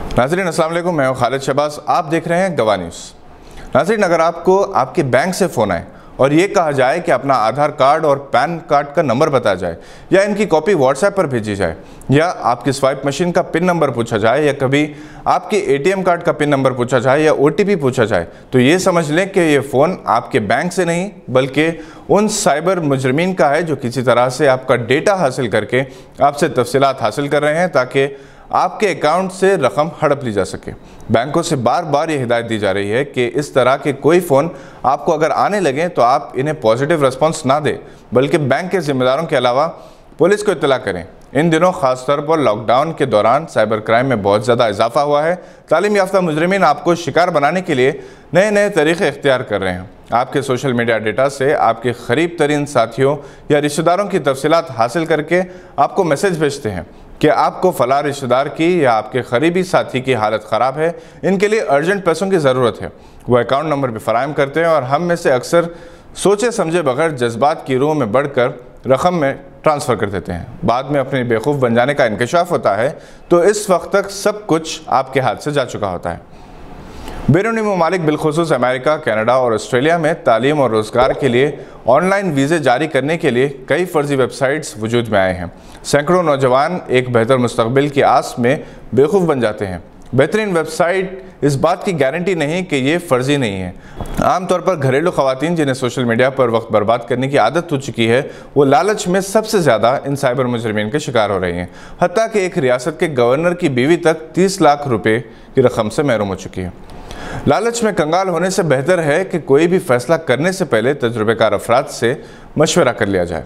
नाज़रीन अस्सलाम वालेकुम, मैं हूं खालिद शहबाज। आप देख रहे हैं गवाह न्यूज़। नाज़रीन, अगर आपको आपके बैंक से फ़ोन आए और ये कहा जाए कि अपना आधार कार्ड और पैन कार्ड का नंबर बताया जाए, या इनकी कॉपी व्हाट्सएप पर भेजी जाए, या आपकी स्वाइप मशीन का पिन नंबर पूछा जाए, या कभी आपके एटीएम कार्ड का पिन नंबर पूछा जाए या ओटीपी पूछा जाए, तो ये समझ लें कि ये फ़ोन आपके बैंक से नहीं बल्कि उन साइबर मुजरिमीन का है जो किसी तरह से आपका डेटा हासिल करके आपसे तफसीलात हासिल कर रहे हैं ताकि आपके अकाउंट से रकम हड़प ली जा सके। बैंकों से बार बार ये हिदायत दी जा रही है कि इस तरह के कोई फ़ोन आपको अगर आने लगे तो आप इन्हें पॉजिटिव रिस्पांस ना दें, बल्कि बैंक के ज़िम्मेदारों के अलावा पुलिस को इत्तला करें। इन दिनों ख़ासतौर पर लॉकडाउन के दौरान साइबर क्राइम में बहुत ज़्यादा इजाफा हुआ है। तालीम याफ्ता मुजरिमीन आपको शिकार बनाने के लिए नए नए तरीक़े इख्तियार कर रहे हैं। आपके सोशल मीडिया डेटा से आपके करीब तरीन साथियों या रिश्तेदारों की तफसीलात हासिल करके आपको मैसेज भेजते हैं कि आपको फ़लाँ रिश्तेदार की या आपके करीबी साथी की हालत ख़राब है, इनके लिए अर्जेंट पैसों की ज़रूरत है। वो अकाउंट नंबर भी फ़राहम करते हैं और हम में से अक्सर सोचे समझे बगैर जज्बात की रूह में बढ़कर रकम में ट्रांसफ़र कर देते हैं। बाद में अपने बेवकूफ़ बन जाने का इंकशाफ होता है तो इस वक्त तक सब कुछ आपके हाथ से जा चुका होता है। बैरूनी ममालिक बिलखुसूस अमेरिका, कनाडा और ऑस्ट्रेलिया में तालीम और रोज़गार के लिए ऑनलाइन वीज़े जारी करने के लिए कई फ़र्जी वेबसाइट्स वजूद में आए हैं। सैकड़ों नौजवान एक बेहतर मुस्तकबिल की आस में बेवकूफ़ बन जाते हैं। बेहतरीन वेबसाइट इस बात की गारंटी नहीं कि ये फ़र्जी नहीं है। आमतौर पर घरेलू ख़वातीन जिन्हें सोशल मीडिया पर वक्त बर्बाद करने की आदत हो चुकी है, वो लालच में सबसे ज़्यादा इन साइबर मुजरिमीन के शिकार हो रही हैं। हत्ता कि एक रियासत के गवर्नर की बीवी तक 30 लाख रुपए की रकम से महरूम हो चुकी है। लालच में कंगाल होने से बेहतर है कि कोई भी फैसला करने से पहले तजुर्बेकार अफराद से मशवरा कर लिया जाए।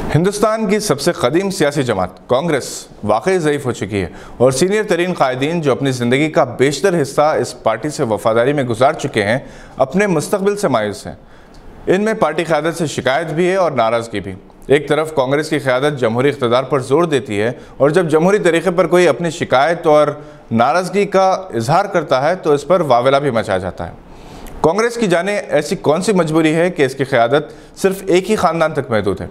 हिंदुस्तान की सबसे कदीम सियासी जमात कांग्रेस वाकई ज़ईफ़ हो चुकी है और सीनियर तरीन कायदीन जो अपनी ज़िंदगी का बेशतर हिस्सा इस पार्टी से वफादारी में गुजार चुके हैं, अपने मुस्तकबिल से मायूस हैं। इनमें पार्टी क़यादत से शिकायत भी है और नाराज़गी भी। एक तरफ कांग्रेस की क़यादत जमहूरी इक़्तिदार पर जोर देती है और जब जमहूरी तरीक़े पर कोई अपनी शिकायत और नाराज़गी का इजहार करता है तो इस पर वावेला भी मचाया जाता है। कांग्रेस की जाने ऐसी कौन सी मजबूरी है कि इसकी क़यादत सिर्फ एक ही ख़ानदान तक महदूद है।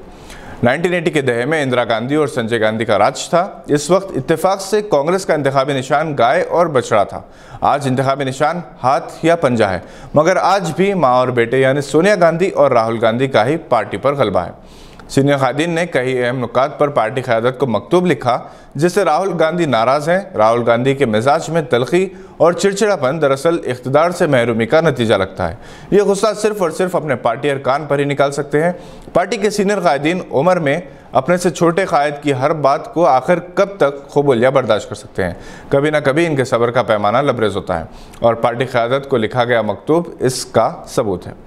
1980 के दहे में इंदिरा गांधी और संजय गांधी का राज था। इस वक्त इत्तेफाक से कांग्रेस का इंतखाबी निशान गाय और बछड़ा था। आज इंतखाबी निशान हाथ या पंजा है, मगर आज भी माँ और बेटे यानी सोनिया गांधी और राहुल गांधी का ही पार्टी पर गलबा है। सीनियर कायदीन ने कई अहम नुकात पर पार्टी क़यादत को मकतूब लिखा, जिससे राहुल गांधी नाराज़ हैं। राहुल गांधी के मिजाज में तलखी और चिड़चिड़ापन दरअसल इख्तिदार से महरूमी का नतीजा लगता है। ये गुस्सा सिर्फ और सिर्फ अपने पार्टी अरकान पर ही निकाल सकते हैं। पार्टी के सीनियर कायदीन उम्र में अपने से छोटे कायद की हर बात को आखिर कब तक ख़ुबूलिया बर्दाश्त कर सकते हैं। कभी ना कभी इनके सब्र का पैमाना लबरेज होता है और पार्टी क़यादत को लिखा गया मकतूब इसका सबूत है।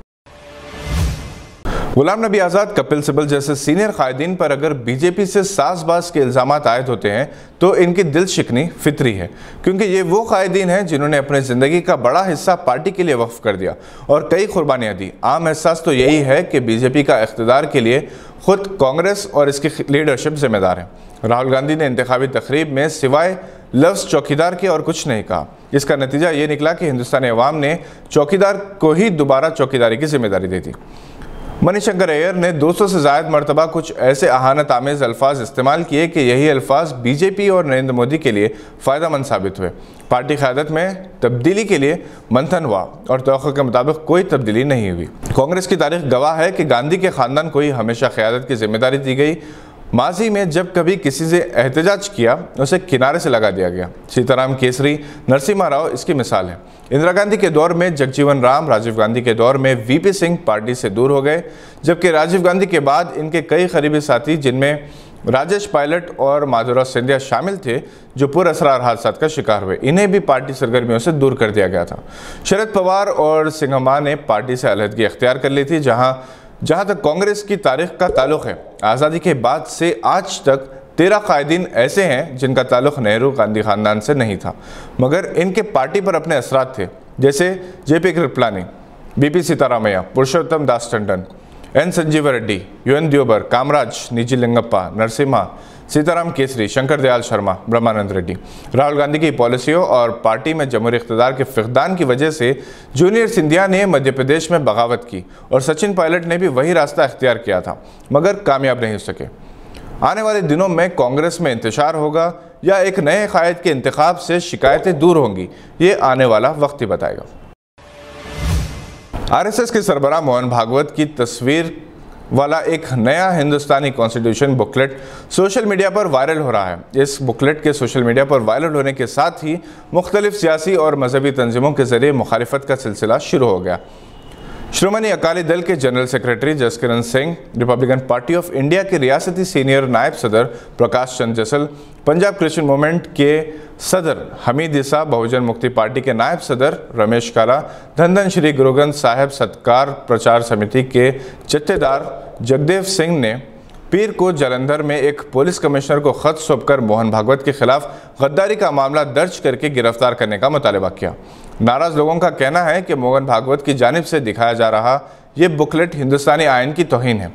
गुलाम नबी आज़ाद, कपिल सिब्बल जैसे सीनियर कायदीन पर अगर बीजेपी से साज़बाज़ के इल्ज़ामात आयद होते हैं तो इनकी दिल शिकनी फितरी है, क्योंकि ये वो कायदीन हैं जिन्होंने अपने ज़िंदगी का बड़ा हिस्सा पार्टी के लिए वक्फ कर दिया और कई कुर्बानियाँ दी। आम एहसास तो यही है कि बीजेपी का इख्तिदार के लिए खुद कांग्रेस और इसकी लीडरशिप जिम्मेदार है। राहुल गांधी ने इंतखाबी तकरीब में सिवाय लफ्ज़ चौकीदार के और कुछ नहीं कहा। इसका नतीजा ये निकला कि हिंदुस्तानी अवाम ने चौकीदार को ही दोबारा चौकीदारी की जिम्मेदारी दे दी। मणिशंकर अय्यर ने 200 से ज़ायद मरतबा कुछ ऐसे अहानत आमेज़ अल्फाज इस्तेमाल किए कि यही अल्फाज बीजेपी और नरेंद्र मोदी के लिए फ़ायदेमंद साबित हुए। पार्टी क़यादत में तब्दीली के लिए मंथन हुआ और तवक्को के मुताबिक कोई तब्दीली नहीं हुई। कांग्रेस की तारीख गवाह है कि गांधी के ख़ानदान को ही हमेशा क़यादत की जिम्मेदारी दी गई। माजी में जब कभी किसी से एहतजाज किया उसे किनारे से लगा दिया गया। सीताराम केसरी, नरसिम्हा राव इसकी मिसाल है। इंदिरा गांधी के दौर में जगजीवन राम, राजीव गांधी के दौर में वीपी सिंह पार्टी से दूर हो गए, जबकि राजीव गांधी के बाद इनके कई करीबी साथी जिनमें राजेश पायलट और माधुराव सिंधिया शामिल थे, जो पुरअसरार हादसा का शिकार हुए, इन्हें भी पार्टी सरगर्मियों से दूर कर दिया गया था। शरद पवार और सिंघम्मा ने पार्टी से अलहदगी अख्तियार कर ली थी। जहाँ तक कांग्रेस की तारीख का ताल्लुक़ है, आज़ादी के बाद से आज तक 13 कायदीन ऐसे हैं जिनका ताल्लुक़ नेहरू गांधी ख़ानदान से नहीं था, मगर इनके पार्टी पर अपने असरात थे, जैसे जेपी कृपलानी, बीपी सीतारामैया, पुरुषोत्तम दास टंडन, एन संजीव रेड्डी, यूएन द्योबर, कामराज, निजी लिंगप्पा, नरसिम्हा, सीताराम केसरी, शंकर दयाल शर्मा, ब्रह्मानंद रेड्डी। राहुल गांधी की पॉलिसियों और पार्टी में जमहूरी इख्तिदार के फ़क़दान की वजह से जूनियर सिंधिया ने मध्य प्रदेश में बगावत की और सचिन पायलट ने भी वही रास्ता इख्तियार किया था, मगर कामयाब नहीं हो सके। आने वाले दिनों में कांग्रेस में इंतशार होगा, या एक नए कायद के इंतखाब से शिकायतें दूर होंगी, ये आने वाला वक्त ही बताएगा। आरएसएस के सरबराह मोहन भागवत की तस्वीर वाला एक नया हिंदुस्तानी कॉन्स्टिट्यूशन बुकलेट सोशल मीडिया पर वायरल हो रहा है। इस बुकलेट के सोशल मीडिया पर वायरल होने के साथ ही मुख्तलिफ सियासी और मजहबी तंजीमों के जरिए मुखालिफत का सिलसिला शुरू हो गया। श्रोमणी अकाली दल के general secretary Jaskiran Singh, Republican party of India के रियासती सीनियर नायब सदर प्रकाश चंद्र जसल, पंजाब क्रिश्चियन मूवमेंट के सदर हमीद ईसा, बहुजन मुक्ति पार्टी के नायब सदर रमेश काला, धन श्री गुरु ग्रंथ साहिब सत्कार प्रचार समिति के जत्थेदार जगदेव सिंह ने पीर को जालंधर में एक पुलिस कमिश्नर को खत सौंपकर मोहन भागवत के खिलाफ गद्दारी का मामला दर्ज करके गिरफ्तार करने का मुतालबा किया। नाराज लोगों का कहना है कि मोहन भागवत की जानिब से दिखाया जा रहा ये बुकलेट हिंदुस्तानी आइन की तौहीन है।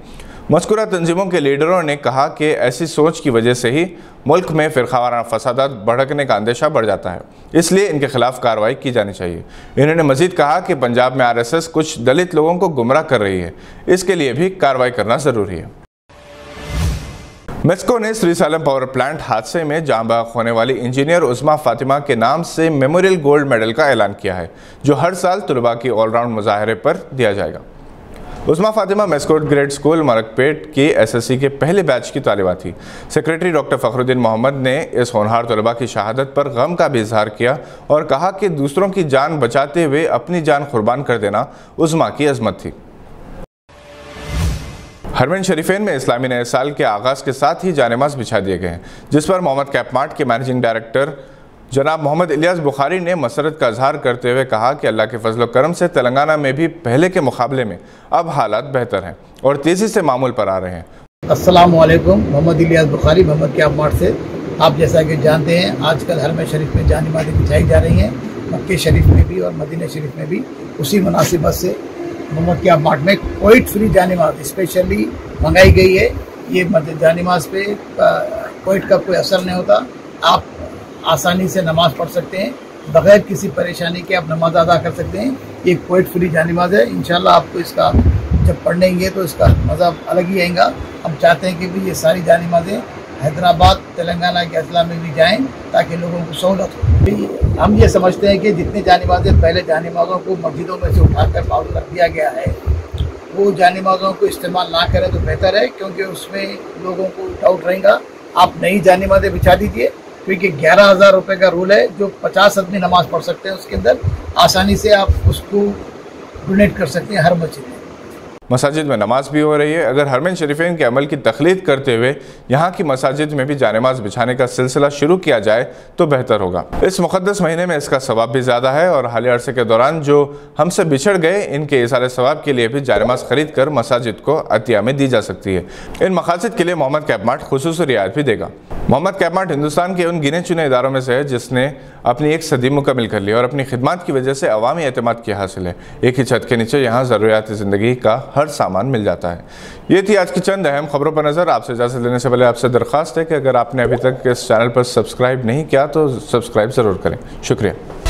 मज़कूरा तंजीमों के लीडरों ने कहा कि ऐसी सोच की वजह से ही मुल्क में फ़िरक़ावाराना फसादात भड़कने का अंदेशा बढ़ जाता है, इसलिए इनके खिलाफ कार्रवाई की जानी चाहिए। इन्होंने मजीद कहा कि पंजाब में आरएसएस कुछ दलित लोगों को गुमराह कर रही है, इसके लिए भी कार्रवाई करना ज़रूरी है। मेस्को ने श्री सालम पावर प्लांट हादसे में जाँ बहक होने वाली इंजीनियर उस्मा फातिमा के नाम से मेमोरियल गोल्ड मेडल का ऐलान किया है, जो हर साल तलबा की ऑलराउंड मुजाहरे पर दिया जाएगा। उस्मा फातिमा मेस्कोट ग्रेड स्कूल मरकपेट की एसएससी के पहले बैच की तालिबा थी। सेक्रेटरी डॉक्टर फ़खरुद्दीन मोहम्मद ने इस होनहार तलबा की शहादत पर गम का भी इजहार किया और कहा कि दूसरों की जान बचाते हुए अपनी जान कुर्बान कर देना उस्मा की अजमत थी। हरमैन शरीफेन में इस्लामी नए साल के आगाज़ के साथ ही जानेमाज़ बिछा दिए गए हैं, जिस पर मोहम्मद कैपमार्ट के मैनेजिंग डायरेक्टर जनाब मोहम्मद इलियास बुखारी ने मसरत का इजहार करते हुए कहा कि अल्लाह के फजल करम से तेलंगाना में भी पहले के मुकाबले में अब हालात बेहतर हैं और तेज़ी से मामूल पर आ रहे हैं। अस्सलाम वालेकुम, मोहम्मद इलियास बुखारी मोहम्मद कैपमार्ट से। आप जैसा कि जानते हैं, आजकल हरमैन शरीफ में जानेमाज़ें बिछाई जा रही हैं, मक्के शरीफ में भी और मदीना शरीफ में भी। उसी मुनासिबत से मोहम्मद कैपमार्ट में कोविड फ्री जानेमाज़ स्पेशली मंगाई गई है। ये जानेमाज़ पे कोविड का कोई असर नहीं होता, आप आसानी से नमाज़ पढ़ सकते हैं, बग़ैर किसी परेशानी के आप नमाज अदा कर सकते हैं। ये कोविड फ्री जानेमाज़ है। इंशाल्लाह आपको इसका जब पढ़ेंगे तो इसका मज़ा अलग ही आएगा। हम चाहते हैं कि भी ये सारी जानेमाज़ें हैदराबाद तेलंगाना के अजला में भी जाएँ ताकि लोगों को सहूलत हो। हम ये समझते हैं कि जितने जानेमाज़ें पहले जानेमाज़ों को मस्जिदों में से उठाकर बाउल कर दिया गया है, वो जानेमाज़ों को इस्तेमाल ना करें तो बेहतर है, क्योंकि उसमें लोगों को डाउट रहेगा। आप नई जानेमाज़ें बिछा दीजिए, क्योंकि 11,000 रुपये का रूल है, जो 50 आदमी नमाज़ पढ़ सकते हैं। उसके अंदर आसानी से आप उसको डोनेट कर सकते हैं हर मस्जिद में। मसाजिद में नमाज भी हो रही है। अगर हरमैन शरीफैन के अमल की तखलीद करते हुए यहाँ की मसाजिद में भी जानेमाज़ बिछाने का सिलसिला शुरू किया जाए तो बेहतर होगा। इस मुक़द्दस महीने में इसका सवाब भी ज़्यादा है और हालिया अरसे के दौरान जो हमसे बिछड़ गए, इनके इसाले सवाब के लिए भी जानेमाज़ ख़रीद कर मसाजिद को अतिया में दी जा सकती है। इन मकासद के लिए मोहम्मद कैपमार्ट खुसूसी रियायत भी देगा। मोहम्मद कैपमार्ट हिंदुस्तान के उन गिने चुने इदारों में से है जिसने अपनी एक सदी मुकम्मिल कर ली और अपनी खिदमत की वजह से अवामी एतमाद की हासिल है। एक ही छत के नीचे यहाँ ज़रूरियात ज़िंदगी का हर सामान मिल जाता है। ये थी आज की चंद अहम खबरों पर नज़र। आपसे इजाज़त लेने से पहले आपसे दरख्वास्त है कि अगर आपने अभी तक इस चैनल पर सब्सक्राइब नहीं किया तो सब्सक्राइब ज़रूर करें। शुक्रिया।